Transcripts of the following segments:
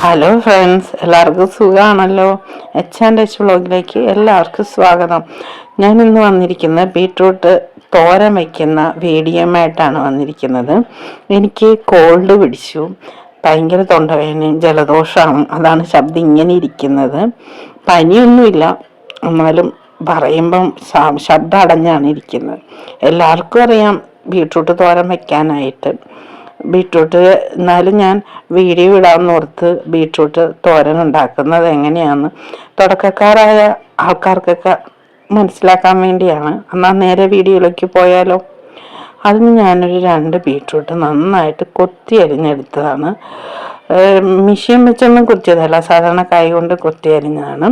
Hello friends, എല്ലാവർക്കും സുഖമാണല്ലോ. H&H വ്ളോഗിലേക്ക് എല്ലാവർക്കും സ്വാഗതം. ഞാനിന്ന് വന്നിരിക്കുന്നത് ബീട്രൂട്ട് തോരൻ വയ്ക്കുന്ന വീഡിയോയുമായിട്ടാണ് വന്നിരിക്കുന്നത്. എനിക്ക് കോൾഡ് പിടിച്ചു, ഭയങ്കര തൊണ്ടവേദനയും ജലദോഷമാണ്, അതാണ് ശബ്ദം ഇങ്ങനെ ഇരിക്കുന്നത്. പനിയൊന്നുമില്ല, എന്നാലും പറയുമ്പം ശബ്ദം അടഞ്ഞാണ് ഇരിക്കുന്നത്. എല്ലാവർക്കും അറിയാം ബീട്രൂട്ട് തോരൻ വയ്ക്കാനായിട്ട്. ബീട്രൂട്ട് എന്നാലും ഞാൻ വീഡിയോ ഇടാമെന്ന് ഓർത്ത് ബീട്രൂട്ട് തോരൻ ഉണ്ടാക്കുന്നത് എങ്ങനെയാണെന്ന് തുടക്കക്കാരായ ആൾക്കാർക്കൊക്കെ മനസ്സിലാക്കാൻ വേണ്ടിയാണ്. എന്നാൽ നേരെ വീഡിയോയിലേക്ക് പോയാലോ. അതിന് ഞാനൊരു 2 ബീട്രൂട്ട് നന്നായിട്ട് കൊത്തി അരിഞ്ഞെടുത്തതാണ്. മിഷ്യൻ വെച്ചൊന്നും കൊത്തിയതല്ല, സാധാരണ കൈ കൊണ്ട് കൊത്തി അരിഞ്ഞതാണ്.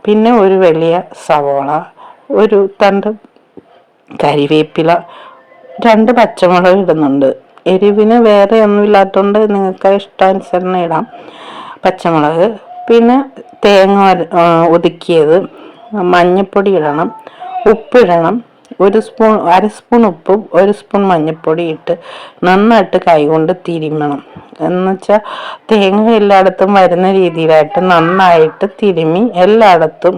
പിന്നെ ഒരു വലിയ സവോള, ഒരു തണ്ട് കരിവേപ്പില, 2 പച്ചമുളക് ഇടുന്നുണ്ട്. എരിവിന് വേറെ ഒന്നും ഇല്ലാത്തതുകൊണ്ട് നിങ്ങൾക്ക് ഇഷ്ടാനുസരണം ഇടാം പച്ചമുളക്. പിന്നെ തേങ്ങ ഒതുക്കിയത്, മഞ്ഞൾപ്പൊടി ഇടണം, ഉപ്പിടണം. അര സ്പൂൺ ഉപ്പും 1 സ്പൂൺ മഞ്ഞൾപ്പൊടി ഇട്ട് നന്നായിട്ട് കൈകൊണ്ട് തിരുമ്മണം. എന്നുവെച്ചാൽ തേങ്ങ എല്ലായിടത്തും വരുന്ന രീതിയിലായിട്ട് നന്നായിട്ട് തിരുമ്മി എല്ലായിടത്തും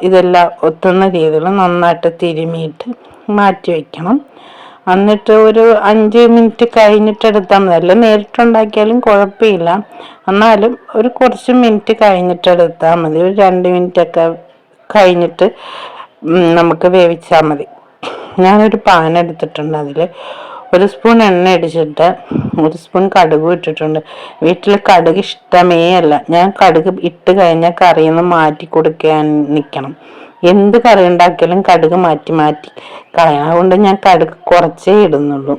ഇതെല്ലാം ഒത്തുന്ന രീതിയിൽ നന്നായിട്ട് തിരുമ്മിയിട്ട് മാറ്റി വയ്ക്കണം. എന്നിട്ട് ഒരു 5 മിനിറ്റ് കഴിഞ്ഞിട്ട് എടുത്താൽ മതി. അല്ല നേരിട്ടുണ്ടാക്കിയാലും കുഴപ്പമില്ല, എന്നാലും ഒരു കുറച്ച് മിനിറ്റ് കഴിഞ്ഞിട്ട് എടുത്താൽ മതി. ഒരു 2 മിനിറ്റൊക്കെ കഴിഞ്ഞിട്ട് നമുക്ക് വേവിച്ചാൽ മതി. ഞാനൊരു പാൻ എടുത്തിട്ടുണ്ട്, അതിൽ 1 സ്പൂൺ എണ്ണ അടിച്ചിട്ട് 1 സ്പൂൺ കടുക് ഇട്ടിട്ടുണ്ട്. വീട്ടിൽ കടുക് ഇഷ്ടമേ അല്ല. ഞാൻ കടുക് ഇട്ട് കഴിഞ്ഞാൽ കറിയിൽ നിന്ന് മാറ്റി കൊടുക്കാൻ നിൽക്കണം. എന്ത് കറി ഉണ്ടാക്കിയാലും കടുക് മാറ്റി മാറ്റി കളയണം. അതുകൊണ്ട് ഞാൻ കടുക് കുറച്ചേ ഇടുന്നുള്ളൂ.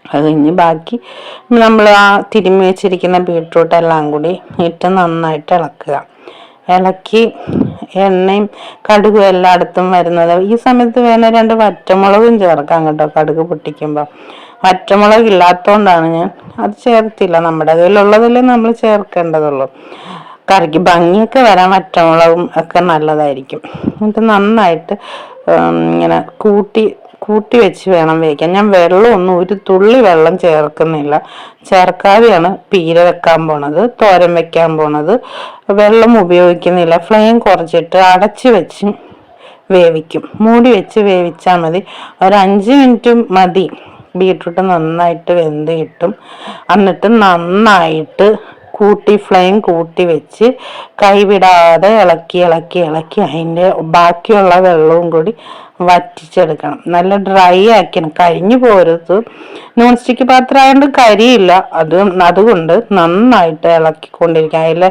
അത് കഴിഞ്ഞ് ബാക്കി നമ്മൾ തിരുമ്മി വെച്ചിരിക്കുന്ന ബീട്രൂട്ട് എല്ലാം കൂടി ഇട്ട് നന്നായിട്ട് ഇളക്കി എണ്ണയും കടുകും എല്ലായിടത്തും വരുന്നത്. ഈ സമയത്ത് വേണേൽ 2 വറ്റമുളകും ചേർക്കാം കേട്ടോ. കടുക് പൊട്ടിക്കുമ്പോൾ വറ്റമുളക് ഇല്ലാത്തതുകൊണ്ടാണ് ഞാൻ അത് ചേർത്തില്ല. നമ്മുടെ കയ്യിലുള്ളതല്ലേ നമ്മൾ ചേർക്കേണ്ടതുള്ളൂ. കറിക്ക് ഭംഗിയൊക്കെ വരാൻ വറ്റമുളകും ഒക്കെ നല്ലതായിരിക്കും. എന്നിട്ട് നന്നായിട്ട് ഇങ്ങനെ കൂട്ടി വെച്ച് വേണം വേവിക്കാൻ. ഞാൻ വെള്ളമൊന്നും ഒരു തുള്ളി വെള്ളം ചേർക്കുന്നില്ല. ചേർക്കാതെയാണ് പീര വെക്കാൻ പോണത്, തോരൻ വെക്കാൻ പോണത്. വെള്ളം ഉപയോഗിക്കുന്നില്ല. ഫ്ലെയിം കുറച്ചിട്ട് അടച്ച് വെച്ച് വേവിക്കും. മൂടി വെച്ച് വേവിച്ചാൽ മതി. ഒരു 5 മിനിറ്റ് മതി. ബീട്രൂട്ട് നന്നായിട്ട് വെന്ത് കിട്ടും. എന്നിട്ട് നന്നായിട്ട് ഫ്ലെയിം കൂട്ടി വെച്ച് കൈവിടാതെ ഇളക്കി അതിൻ്റെ ബാക്കിയുള്ള വെള്ളവും കൂടി വറ്റിച്ചെടുക്കണം. നല്ല ഡ്രൈ ആക്കണം, കരിഞ്ഞു പോരുത്. നോൺ സ്റ്റിക്ക് പാത്രം ആയതുകൊണ്ട് കരിയില്ല. അതുകൊണ്ട് നന്നായിട്ട് ഇളക്കിക്കൊണ്ടിരിക്കുക. അതിൽ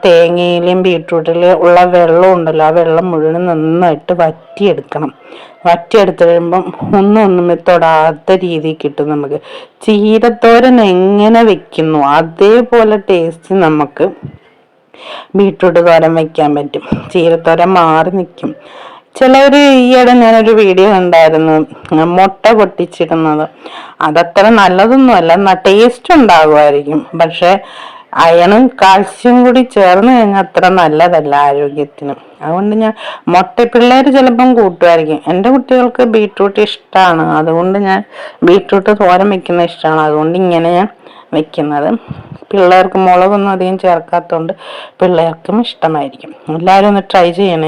തേങ്ങയിലും ബീട്രൂട്ടിലും ഉള്ള വെള്ളം ഉണ്ടല്ലോ, ആ വെള്ളം മുഴുവൻ നന്നായിട്ട് വറ്റിയെടുത്ത് കഴിയുമ്പം ഒന്നും തൊടാത്ത രീതിയിൽ കിട്ടും. നമുക്ക് ചീരത്തോരൻ എങ്ങനെ വെക്കുന്നു അതേപോലെ ടേസ്റ്റ് നമുക്ക് ബീട്രൂട്ട് തോരൻ വയ്ക്കാൻ പറ്റും. ചീരത്തോരൻ മാറി നിൽക്കും. ചിലർ ഈയിടെ ഞാനൊരു വീഡിയോ കണ്ടായിരുന്നു, മുട്ട പൊട്ടിച്ചിടുന്നത്. അതത്ര നല്ലതൊന്നുമല്ല, ടേസ്റ്റ് ഉണ്ടാകുമായിരിക്കും. പക്ഷെ അയണും കാൽസ്യം കൂടി ചേർന്ന് കഴിഞ്ഞാൽ അത്ര നല്ലതല്ല ആരോഗ്യത്തിന്. അതുകൊണ്ട് ഞാൻ പിള്ളേർ ചിലപ്പം കൂട്ടുമായിരിക്കും. എൻ്റെ കുട്ടികൾക്ക് ബീട്രൂട്ട് ഇഷ്ടമാണ്. അതുകൊണ്ട് ഞാൻ ബീട്രൂട്ട് തോരൻ വെക്കുന്നത് ഇഷ്ടമാണ്. അതുകൊണ്ട് ഇങ്ങനെ ഞാൻ വെക്കുന്നത്. പിള്ളേർക്ക് മുളകൊന്നും അധികം ചേർക്കാത്തതുകൊണ്ട് പിള്ളേർക്കും ഇഷ്ടമായിരിക്കും. എല്ലാവരും ഒന്ന് ട്രൈ ചെയ്യണേ.